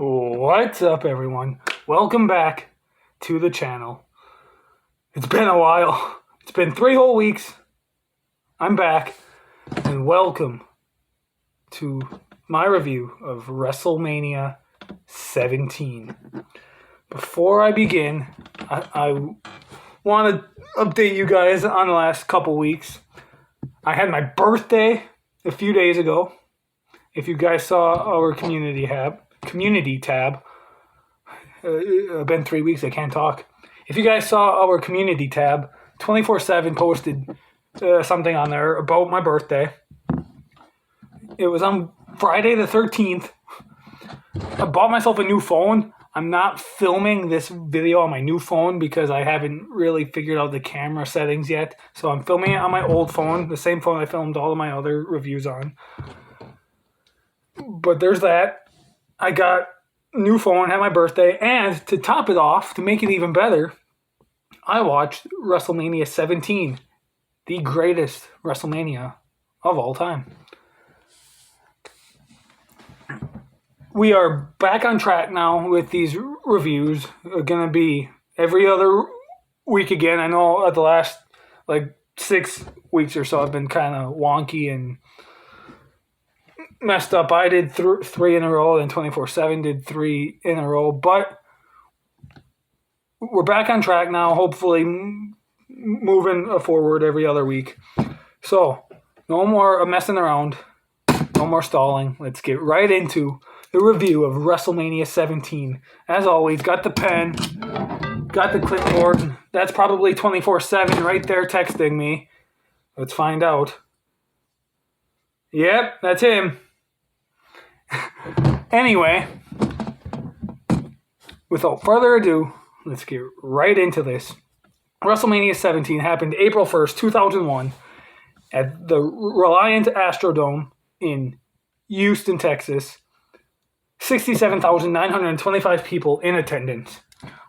What's up, everyone? Welcome back to the channel. It's been a while. It's been 3 whole weeks. I'm back, and welcome to my review of WrestleMania 17. Before I begin, I want to update you guys on the last couple weeks. I had my birthday a few days ago. If you guys saw our community tab, been 3 weeks, I can't talk. If you guys saw our community tab, 24/7 posted something on there about my birthday. It was on Friday the 13th. I bought myself a new phone. I'm not filming this video on my new phone because I haven't really figured out the camera settings yet. So I'm filming it on my old phone, the same phone I filmed all of my other reviews on. But there's that. I got a new phone, had my birthday, and to top it off, to make it even better, I watched WrestleMania 17, the greatest WrestleMania of all time. We are back on track now with these reviews. Are going to be every other week again. I know the last 6 weeks or so have been kind of wonky and messed up. I did 3 in a row, and 24/7 did 3 in a row. But we're back on track now, hopefully moving forward every other week. So, no more messing around. No more stalling. Let's get right into the review of WrestleMania 17. As always, got the pen, got the clipboard. That's probably 24/7 right there texting me. Let's find out. Yep, that's him. Anyway, without further ado, let's get right into this. WrestleMania 17 happened April 1st, 2001 at the Reliant Astrodome in Houston, Texas. 67,925 people in attendance.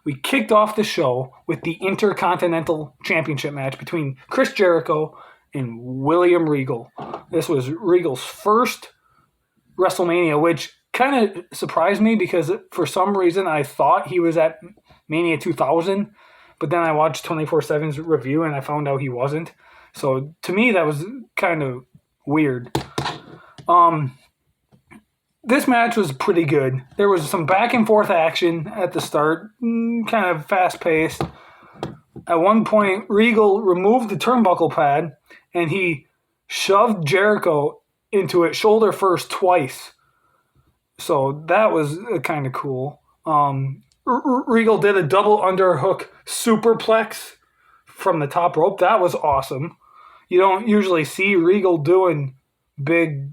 We kicked off the show with the Intercontinental Championship match between Chris Jericho and William Regal. This was Regal's first WrestleMania, which kind of surprised me because for some reason I thought he was at Mania 2000, but then I watched 24/7's review and I found out he wasn't. So to me, that was kind of weird. This match was pretty good. There was some back and forth action at the start, kind of fast paced. At one point, Regal removed the turnbuckle pad and he shoved Jericho into it shoulder first twice. So that was kind of cool. Regal did a double underhook superplex from the top rope. That was awesome. You don't usually see Regal doing big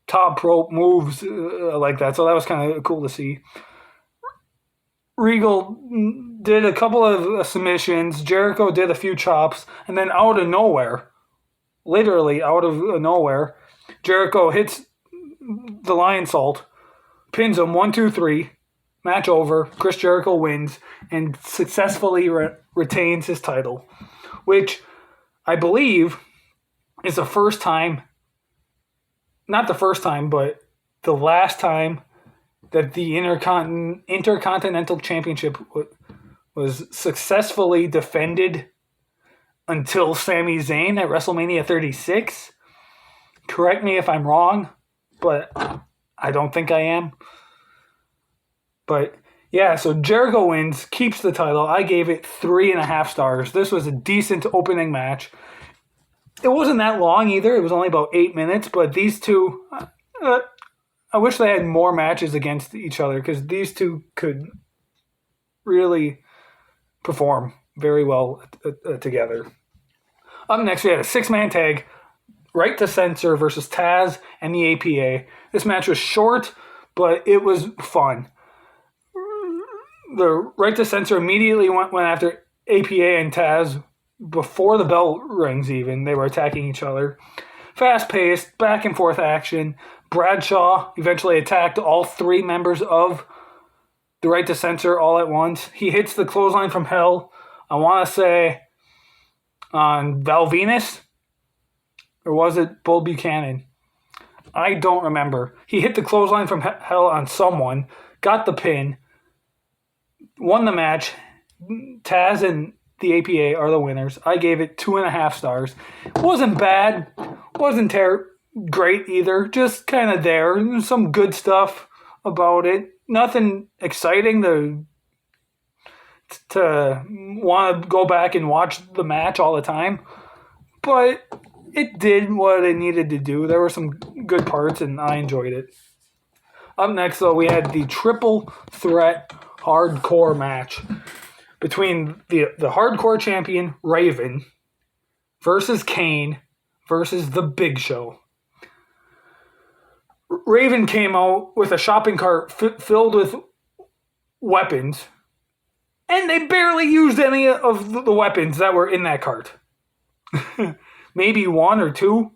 top rope moves like that, so that was kind of cool to see. Regal did a couple of submissions. Jericho did a few chops, and then out of nowhere, literally out of nowhere, Jericho hits the lion salt, pins him 1, 2, 3. Match over. Chris Jericho wins and successfully retains his title, which I believe is the first time, not the first time, but the last time that the Intercontinental Championship was successfully defended until Sami Zayn at WrestleMania 36. Correct me if I'm wrong, but I don't think I am. But yeah, so Jericho wins, keeps the title. I gave it 3.5 stars. This was a decent opening match. It wasn't that long either. It was only about 8 minutes, but these two, I wish they had more matches against each other because these two could really perform very well together. Up next, we had a 6-man tag, Right to Censor versus Taz and the APA. This match was short, but it was fun. The Right to Censor immediately went after APA and Taz. Before the bell rings even, they were attacking each other. Fast-paced, back-and-forth action. Bradshaw eventually attacked all 3 members of the Right to Censor all at once. He hits the clothesline from hell, I want to say, on Val Venus? Or was it Bull Buchanan? I don't remember. He hit the clothesline from hell on someone, got the pin, won the match. Taz and the APA are the winners. I gave it 2.5 stars. Wasn't bad. Wasn't great either. Just kind of there. Some good stuff about it. Nothing exciting to want to go back and watch the match all the time. But it did what it needed to do. There were some good parts, and I enjoyed it. Up next, though, we had the triple threat hardcore match between the hardcore champion, Raven, versus Kane, versus the Big Show. Raven came out with a shopping cart filled with weapons, and they barely used any of the weapons that were in that cart. Maybe 1 or 2,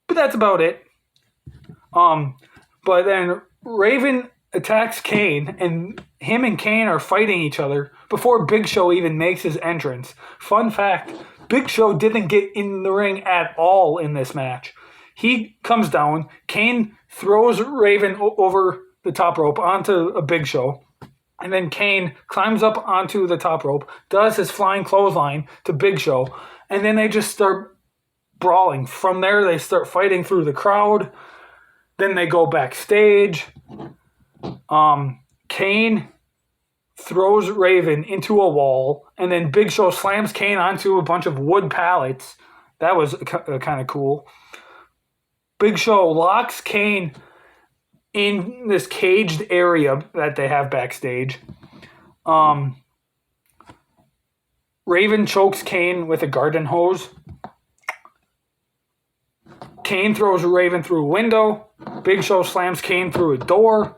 but that's about it. But then Raven attacks Kane, and him and Kane are fighting each other before Big Show even makes his entrance. Fun fact, Big Show didn't get in the ring at all in this match. He comes down, Kane throws Raven over the top rope onto a Big Show, and then Kane climbs up onto the top rope, does his flying clothesline to Big Show, and then they just start brawling. From there, they start fighting through the crowd. Then they go backstage. Kane throws Raven into a wall, and then Big Show slams Kane onto a bunch of wood pallets. That was kind of cool. Big Show locks Kane in this caged area that they have backstage. Raven chokes Kane with a garden hose. Kane throws Raven through a window. Big Show slams Kane through a door.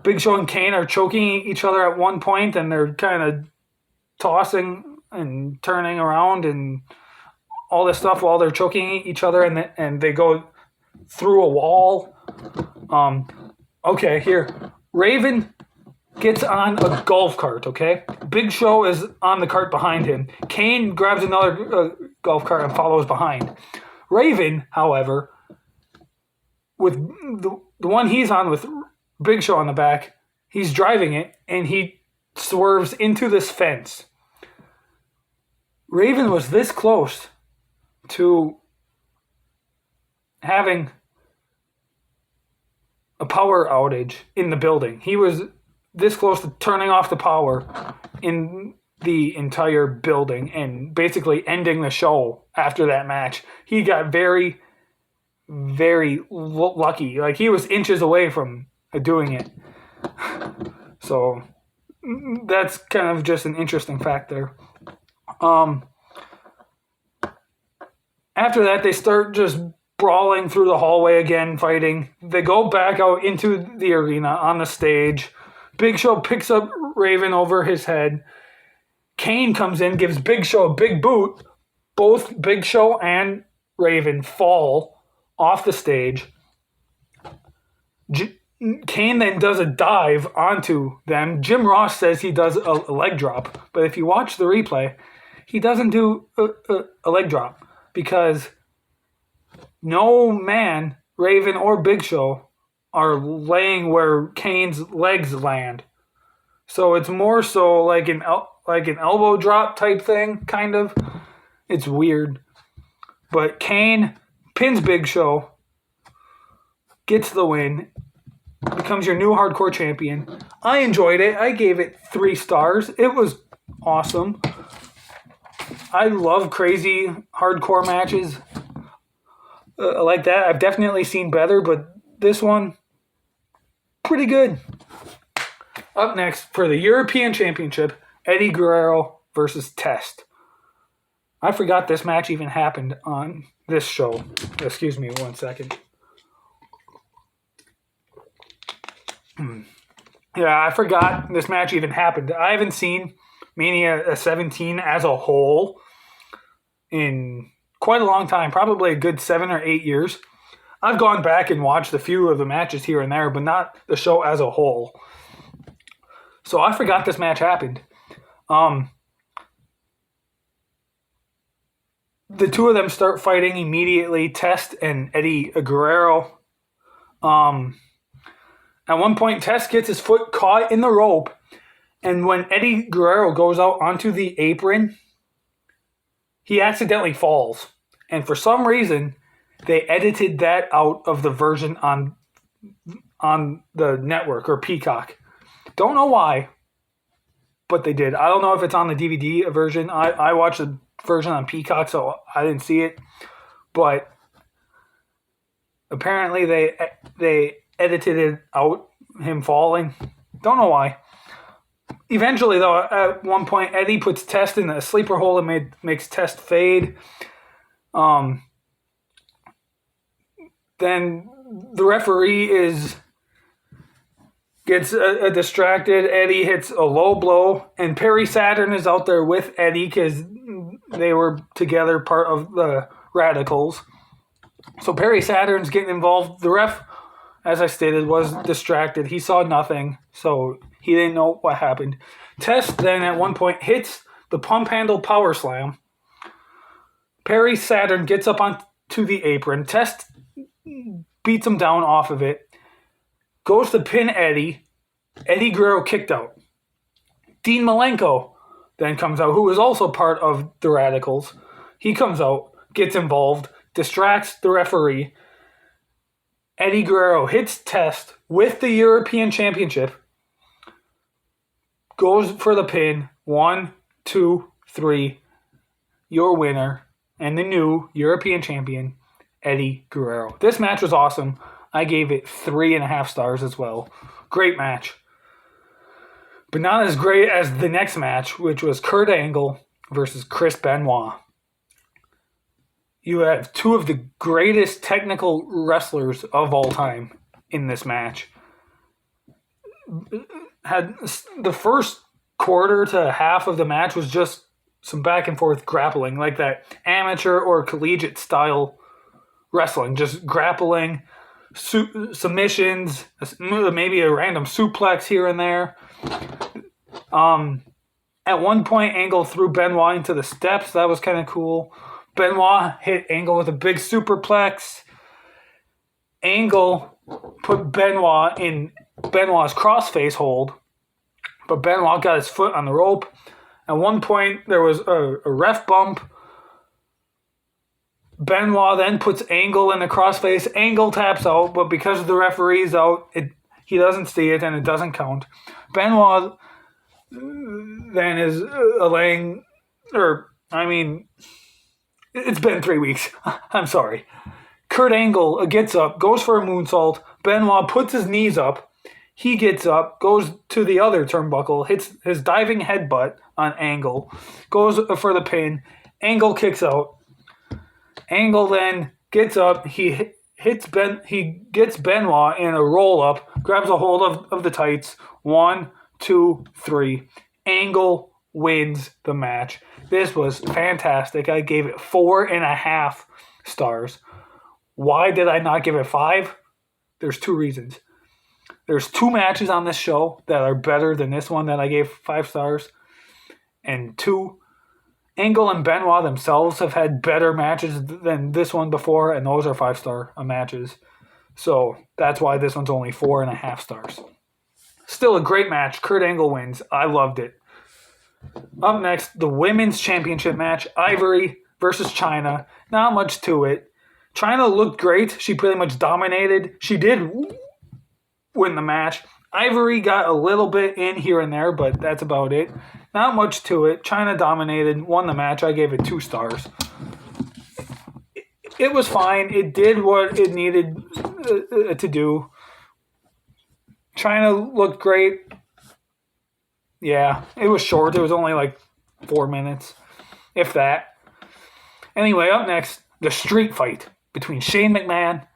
Big Show and Kane are choking each other at one point, and they're kind of tossing and turning around and all this stuff while they're choking each other, and they go through a wall. Okay, here. Raven gets on a golf cart, okay? Big Show is on the cart behind him. Kane grabs another golf cart and follows behind. Raven, however, with the one he's on with Big Show on the back, he's driving it, and he swerves into this fence. Raven was this close to having a power outage in the building. He was this close to turning off the power in the entire building and basically ending the show after that match. He got very, very lucky. Like, he was inches away from doing it. So that's kind of just an interesting fact there. After that, they start just brawling through the hallway again, fighting. They go back out into the arena on the stage. Big Show picks up Raven over his head. Kane comes in, gives Big Show a big boot. Both Big Show and Raven fall off the stage. Kane then does a dive onto them. Jim Ross says he does a leg drop, but if you watch the replay, he doesn't do a leg drop because no man, Raven or Big Show, are laying where Kane's legs land. So it's more so like an elbow drop type thing, kind of. It's weird. But Kane pins Big Show, gets the win, becomes your new hardcore champion. I enjoyed it. I gave it 3 stars. It was awesome. I love crazy hardcore matches like that. I've definitely seen better, but this one, pretty good. Up next, for the European Championship, Eddie Guerrero versus Test. I forgot this match even happened on this show. Excuse me 1 second. Yeah, I forgot this match even happened. I haven't seen Mania 17 as a whole in quite a long time, probably a good 7 or 8 years. I've gone back and watched a few of the matches here and there, but not the show as a whole. So I forgot this match happened. the two of them start fighting immediately. Test and Eddie Guerrero. At one point, Test gets his foot caught in the rope, and when Eddie Guerrero goes out onto the apron, he accidentally falls. And for some reason, they edited that out of the version on the network or Peacock. Don't know why, but they did. I don't know if it's on the DVD version. I watched the version on Peacock, so I didn't see it. But apparently they edited it out, him falling. Don't know why. Eventually, though, at one point, Eddie puts Test in a sleeper hold and makes Test fade. Then the referee gets distracted. Eddie hits a low blow, and Perry Saturn is out there with Eddie because they were together, part of the Radicals. So Perry Saturn's getting involved. The ref, as I stated, was distracted. He saw nothing, so he didn't know what happened. Test then at one point hits the pump handle power slam. Perry Saturn gets up onto the apron. Test beats him down off of it. Goes to pin Eddie. Eddie Guerrero kicked out. Dean Malenko then comes out, who is also part of the Radicals. He comes out, gets involved, distracts the referee. Eddie Guerrero hits Test with the European Championship. Goes for the pin. 1, 2, 3. Your winner and the new European champion, Eddie Guerrero. This match was awesome. I gave it 3.5 stars as well. Great match. But not as great as the next match, which was Kurt Angle versus Chris Benoit. You have two of the greatest technical wrestlers of all time in this match. Had the first quarter to half of the match was just some back and forth grappling, like that amateur or collegiate style wrestling, just grappling, submissions, maybe a random suplex here and there. At one point, Angle threw Benoit into the steps. That was kind of cool. Benoit hit Angle with a big superplex. Angle put Benoit in Benoit's crossface hold, but Benoit got his foot on the rope. At one point, there was a ref bump. Benoit then puts Angle in the crossface. Angle taps out, but because the referee's out, he doesn't see it and it doesn't count. Benoit then is it's been 3 weeks. I'm sorry. Kurt Angle gets up, goes for a moonsault. Benoit puts his knees up. He gets up, goes to the other turnbuckle, hits his diving headbutt on Angle, goes for the pin. Angle kicks out. Angle then gets up. He gets Benoit in a roll up, grabs a hold of the tights. 1, 2, 3. Angle wins the match. This was fantastic. I gave it 4.5 stars. Why did I not give it 5? There's 2 reasons. There's 2 matches on this show that are better than this one that I gave 5 stars. And 2, Angle and Benoit themselves have had better matches than this one before, and those are 5-star matches. So that's why this one's only 4.5 stars. Still a great match. Kurt Angle wins. I loved it. Up next, the Women's Championship match. Ivory versus Chyna. Not much to it. Chyna looked great. She pretty much dominated. She did win the match. Ivory got a little bit in here and there, but that's about it. Not much to it. Chyna dominated, won the match. I gave it 2 stars. It was fine. It did what it needed to do. Chyna looked great. Yeah, it was short. It was only like 4 minutes, if that. Anyway, up next, the street fight between Shane McMahon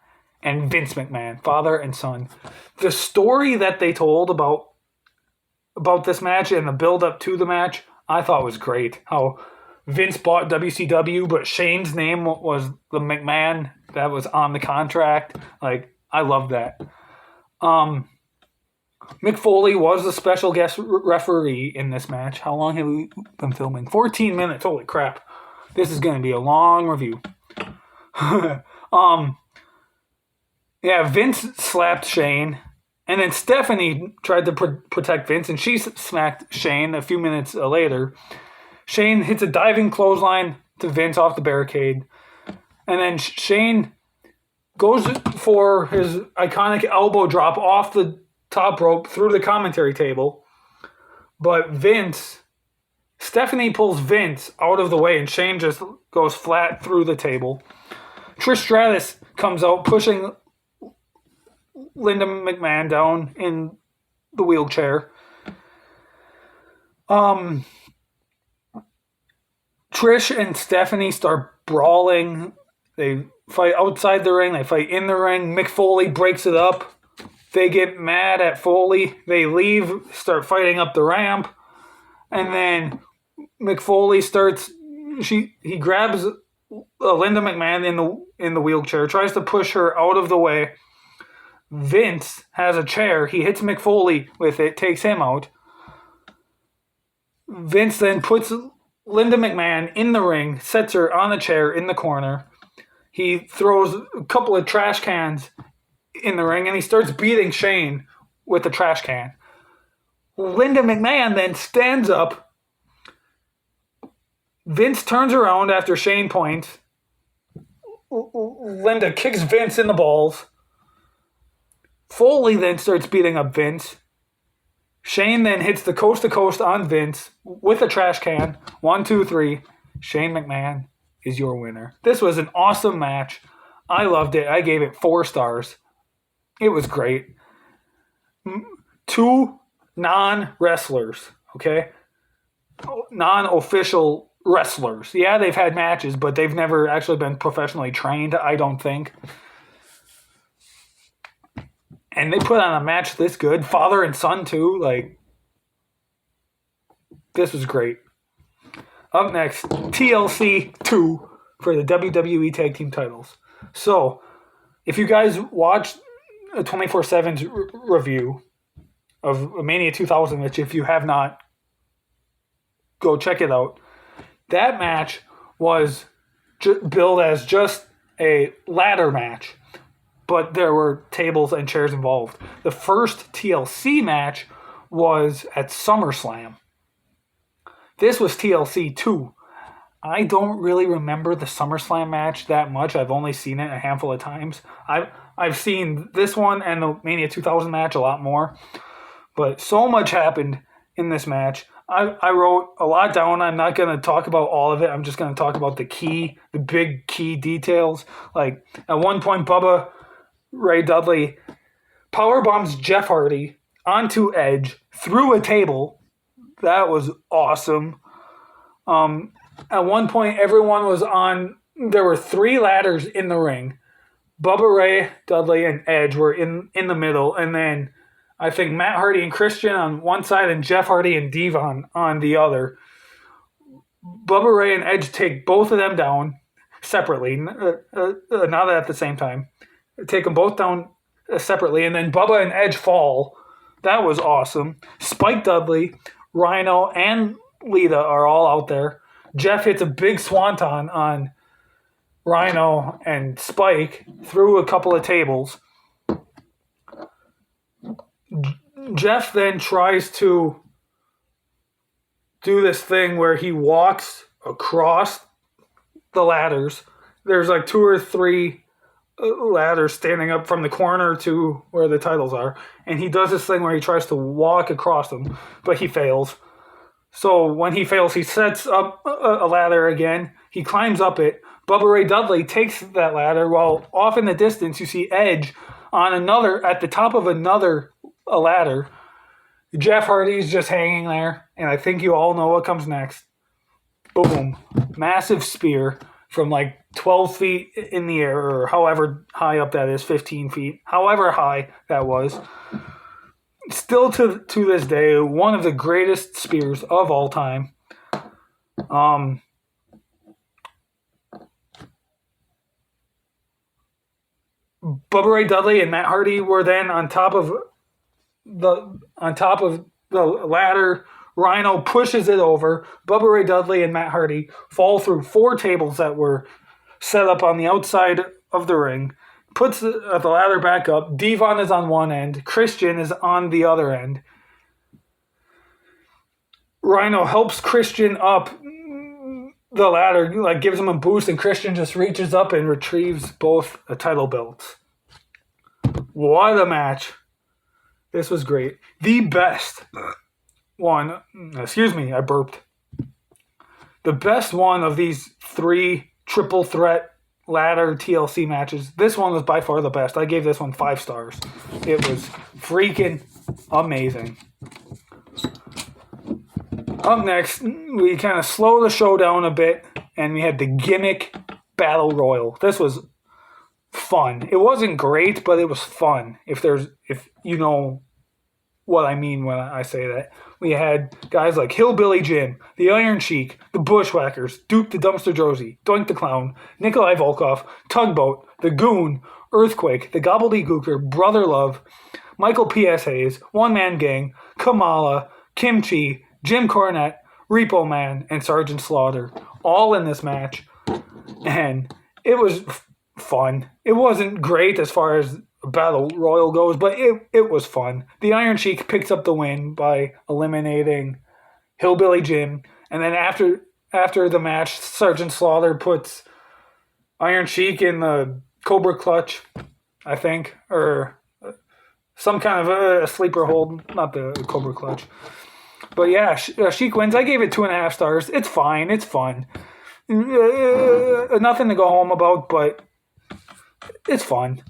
and Vince McMahon, father and son. The story that they told about this match and the build-up to the match, I thought was great. How Vince bought WCW, but Shane's name was the McMahon that was on the contract. Like, I love that. Mick Foley was the special guest referee in this match. How long have we been filming? 14 minutes. Holy crap. This is going to be a long review. Vince slapped Shane, and then Stephanie tried to protect Vince, and she smacked Shane a few minutes later. Shane hits a diving clothesline to Vince off the barricade, and then Shane goes for his iconic elbow drop off the top rope through the commentary table, but Stephanie pulls Vince out of the way, and Shane just goes flat through the table. Trish Stratus comes out, pushing Linda McMahon down in the wheelchair. Trish and Stephanie start brawling. They fight outside the ring. They fight in the ring. Mick Foley breaks it up. They get mad at Foley. They leave, start fighting up the ramp. And then Mick Foley he grabs Linda McMahon in the wheelchair, tries to push her out of the way. Vince has a chair. He hits Mick Foley with it, takes him out. Vince then puts Linda McMahon in the ring, sets her on a chair in the corner. He throws a couple of trash cans in the ring, and he starts beating Shane with the trash can. Linda McMahon then stands up. Vince turns around after Shane points. Linda kicks Vince in the balls. Foley then starts beating up Vince. Shane then hits the coast to coast on Vince with a trash can. 1, 2, 3. Shane McMahon is your winner. This was an awesome match. I loved it. I gave it 4 stars. It was great. 2 non-wrestlers, okay? Non-official wrestlers. Yeah, they've had matches, but they've never actually been professionally trained, I don't think. And they put on a match this good. Father and son, too. This was great. Up next, TLC 2 for the WWE Tag Team titles. So, if you guys watched a 24/7's review of Mania 2000, which if you have not, go check it out. That match was billed as just a ladder match, but there were tables and chairs involved. The first TLC match was at SummerSlam. This was TLC 2. I don't really remember the SummerSlam match that much. I've only seen it a handful of times. I've seen this one and the Mania 2000 match a lot more. But so much happened in this match. I wrote a lot down. I'm not going to talk about all of it. I'm just going to talk about the big key details. Like, at one point, Bubba Ray Dudley powerbombs Jeff Hardy onto Edge through a table. That was awesome. At one point, everyone was on. There were 3 ladders in the ring. Bubba Ray Dudley and Edge were in the middle, and then I think Matt Hardy and Christian on one side and Jeff Hardy and Devon on the other. Bubba Ray and Edge take both of them down separately, not at the same time. Take them both down separately, and then Bubba and Edge fall. That was awesome. Spike Dudley, Rhino, and Lita are all out there. Jeff hits a big swanton on Rhino and Spike through a couple of tables. Jeff then tries to do this thing where he walks across the ladders. There's like 2 or 3 ladders standing up from the corner to where the titles are. And he does this thing where he tries to walk across them, but he fails. So when he fails, he sets up a ladder again. He climbs up it. Bubba Ray Dudley takes that ladder while off in the distance you see Edge at the top of another ladder. Jeff Hardy's just hanging there, and I think you all know what comes next. Boom. Massive spear from like 12 feet in the air, or however high up that is, 15 feet, however high that was. Still to this day, one of the greatest spears of all time. Bubba Ray Dudley and Matt Hardy were then on top of the ladder. Rhino pushes it over. Bubba Ray Dudley and Matt Hardy fall through 4 tables that were set up on the outside of the ring. Puts the ladder back up. Devon is on one end. Christian is on the other end. Rhino helps Christian up the ladder, like gives him a boost, and Christian just reaches up and retrieves both title belts. What a match. This was great. The best one, I burped. The best one of these 3 triple threat ladder TLC matches. This one was by far the best. I gave this one 5 stars. It was freaking amazing. Up next, we kind of slow the show down a bit, and we had the Gimmick Battle Royal. This was fun. It wasn't great, but it was fun. If you know what I mean when I say that. We had guys like Hillbilly Jim, the Iron Sheik, the Bushwhackers, Duke the Dumpster Josie, Doink the Clown, Nikolai Volkov, Tugboat, the Goon, Earthquake, the Gobbledygooker, Brother Love, Michael P.S. Hayes, One Man Gang, Kamala, Kimchi, Jim Cornette, Repo Man, and Sergeant Slaughter, all in this match. And it was fun. It wasn't great as far as Battle Royal goes, but it was fun. The Iron Sheik picks up the win by eliminating Hillbilly Jim. And then after the match, Sergeant Slaughter puts Iron Sheik in the Cobra Clutch, I think, or some kind of a sleeper hold, not the Cobra Clutch. But yeah, Sheik wins. I gave it 2.5 stars. It's fine. It's fun. Nothing to go home about, but it's fun.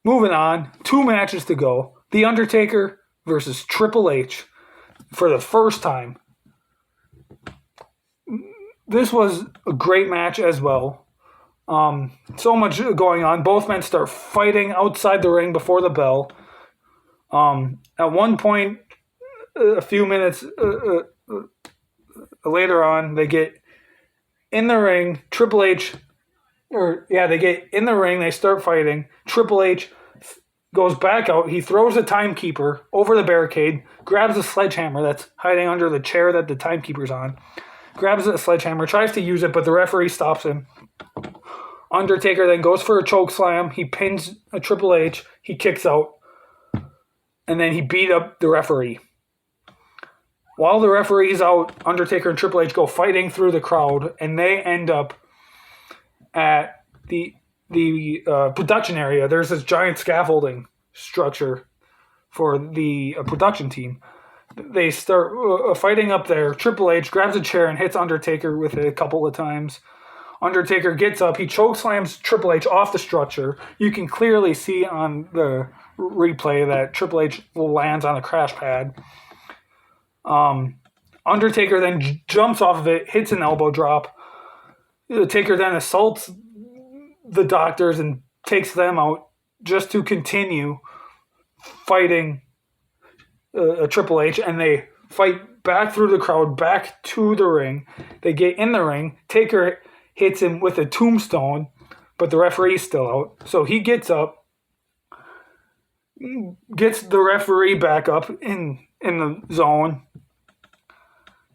Moving on, 2 matches to go. The Undertaker versus Triple H for the first time. This was a great match as well. So much going on. Both men start fighting outside the ring before the bell. At one point, a few minutes later on, they get in the ring. They get in the ring. They start fighting. Triple H goes back out. He throws the timekeeper over the barricade, grabs a sledgehammer that's hiding under the chair that the timekeeper's on, grabs a sledgehammer, tries to use it, but the referee stops him. Undertaker then goes for a choke slam. He pins a Triple H. He kicks out. And then he beat up the referee. While the referee's out, Undertaker and Triple H go fighting through the crowd, and they end up at the production area. There's this giant scaffolding structure for the production team. They start fighting up there. Triple H grabs a chair and hits Undertaker with it a couple of times. Undertaker gets up. He chokeslams Triple H off the structure. You can clearly see on the replay that Triple H lands on a crash pad. Undertaker then jumps off of it, hits an elbow drop. Taker then assaults the doctors and takes them out just to continue fighting Triple H, and they fight back through the crowd, back to the ring. They get in the ring. Taker hits him with a tombstone, but the referee's still out. So he gets up, gets the referee back up in the zone,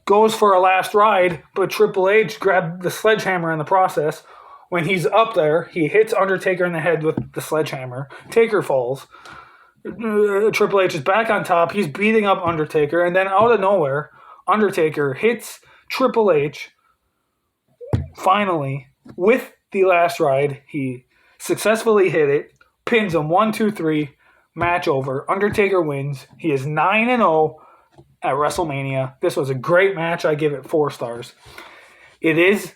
goes for a last ride, but Triple H grabbed the sledgehammer in the process. When he's up there, he hits Undertaker in the head with the sledgehammer. Taker falls. Triple H is back on top. He's beating up Undertaker, and then out of nowhere, Undertaker hits Triple H. Finally, with the last ride, he successfully hit it, pins him 1, 2, 3, match over. Undertaker wins. He is 9-0 at WrestleMania. This was a great match. I give it 4 stars. It is,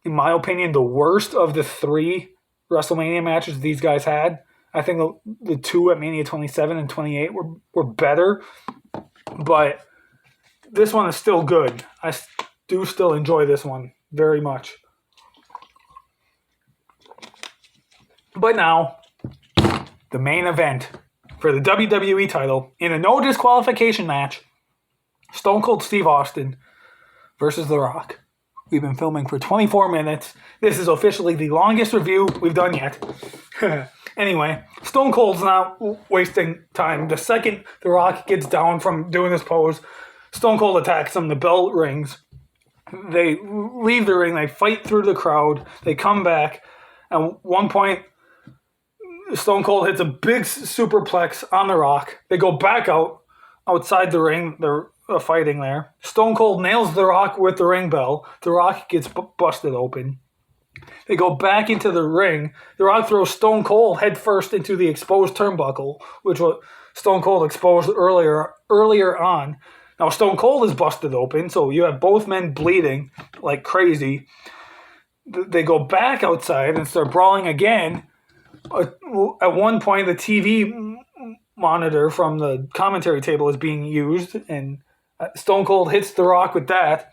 in my opinion, the worst of the 3 WrestleMania matches these guys had. I think the 2 at Mania 27 and 28 were better, but this one is still good. I do still enjoy this one very much. But now, the main event for the WWE title in a no disqualification match, Stone Cold Steve Austin versus The Rock. We've been filming for 24 minutes. This is officially the longest review we've done yet. Anyway, Stone Cold's not wasting time. The second The Rock gets down from doing this pose, Stone Cold attacks him. The bell rings. They leave the ring. They fight through the crowd. They come back. At one point, Stone Cold hits a big superplex on The Rock. They go back outside the ring. They're fighting there. Stone Cold nails The Rock with the ring bell. The Rock gets busted open. They go back into the ring. The Rock throws Stone Cold headfirst into the exposed turnbuckle, which was Stone Cold exposed earlier on. Now Stone Cold is busted open, so you have both men bleeding like crazy. They go back outside and start brawling again. At one point, the TV monitor from the commentary table is being used, and Stone Cold hits The Rock with that.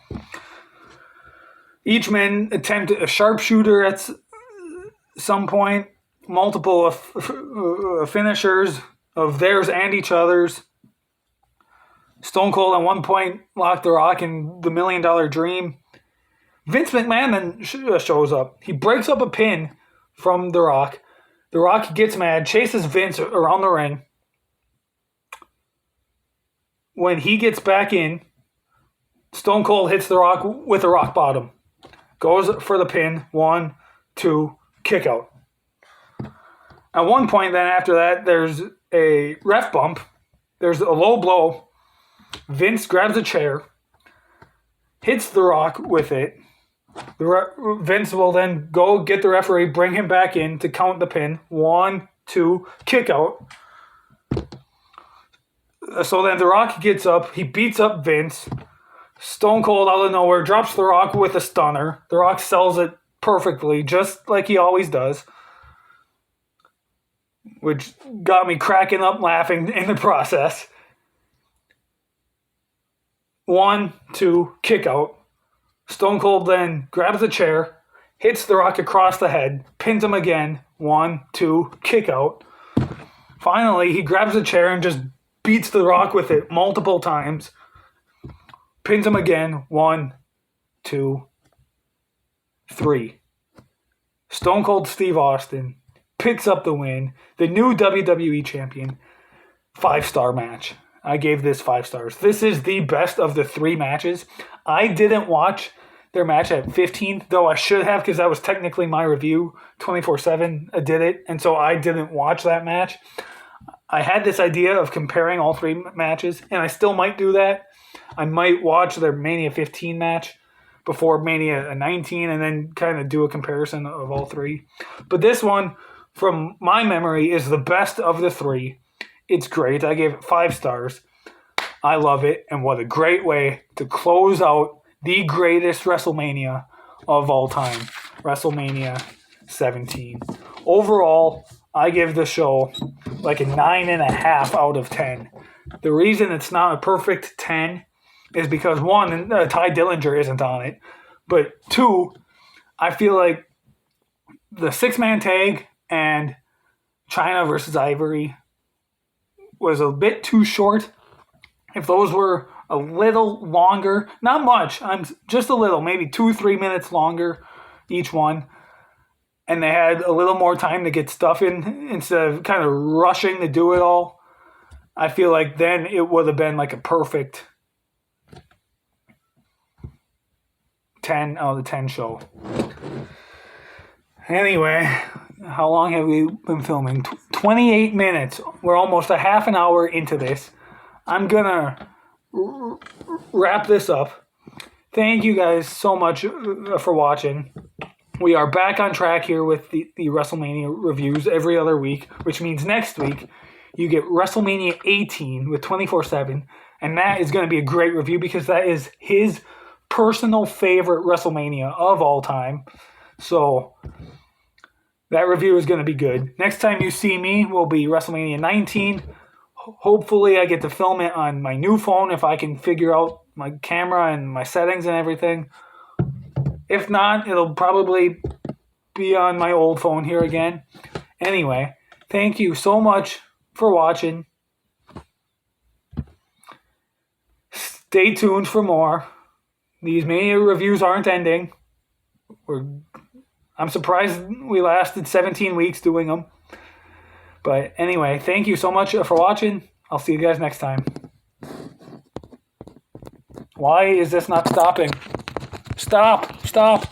Each man attempted a sharpshooter at some point, multiple finishers of theirs and each other's. Stone Cold at one point locked The Rock in the $1 Million Dream. Vince McMahon then shows up. He breaks up a pin from The Rock. The Rock gets mad, chases Vince around the ring. When he gets back in, Stone Cold hits The Rock with a rock bottom. Goes for the pin. 1, 2, kick out. At one point, then after that, there's a ref bump. There's a low blow. Vince grabs a chair, hits The Rock with it. Vince will then go get the referee, bring him back in to count the pin. 1, 2, kick out. So then The Rock gets up. He beats up Vince. Stone Cold out of nowhere drops The Rock with a stunner. The Rock sells it perfectly, just like he always does, which got me cracking up laughing in the process. 1, 2, kick out. Stone Cold then grabs a chair, hits The Rock across the head, pins him again. 1, 2, kick out. Finally, he grabs a chair and just beats The Rock with it multiple times. Pins him again. 1, 2, 3. Stone Cold Steve Austin picks up the win. The new WWE champion. 5-star match. I gave this 5 stars. This is the best of the 3 matches. I didn't watch their match at 15, though I should have, because that was technically my review. 24/7 did it, and so I didn't watch that match. I had this idea of comparing all 3 matches, and I still might do that. I might watch their Mania 15 match before Mania 19 and then kind of do a comparison of all 3. But this one, from my memory, is the best of the 3. It's great. I gave it 5 stars. I love it, and what a great way to close out the greatest WrestleMania of all time, WrestleMania 17. Overall, I give the show like a 9.5 out of 10. The reason it's not a perfect 10 is because 1, Ty Dillinger isn't on it, but 2, I feel like the 6-man tag and China versus Ivory was a bit too short. If those were a little longer, not much, just a little, maybe 2-3 minutes longer each one, and they had a little more time to get stuff in instead of kind of rushing to do it all, I feel like then it would have been like a perfect 10 out of 10 show. Anyway, how long have we been filming? 28 minutes. We're almost a half an hour into this. I'm going to wrap this up. Thank you guys so much for watching. We are back on track here with the WrestleMania reviews every other week, which means next week you get WrestleMania 18 with 24/7, and that is going to be a great review because that is his personal favorite WrestleMania of all time. So that review is going to be good. Next time you see me will be WrestleMania 19. Hopefully I get to film it on my new phone if I can figure out my camera and my settings and everything. If not, it'll probably be on my old phone here again. Anyway, thank you so much for watching. Stay tuned for more. These Mania reviews aren't ending. I'm surprised we lasted 17 weeks doing them. But anyway, thank you so much for watching. I'll see you guys next time. Why is this not stopping? Stop! Stop!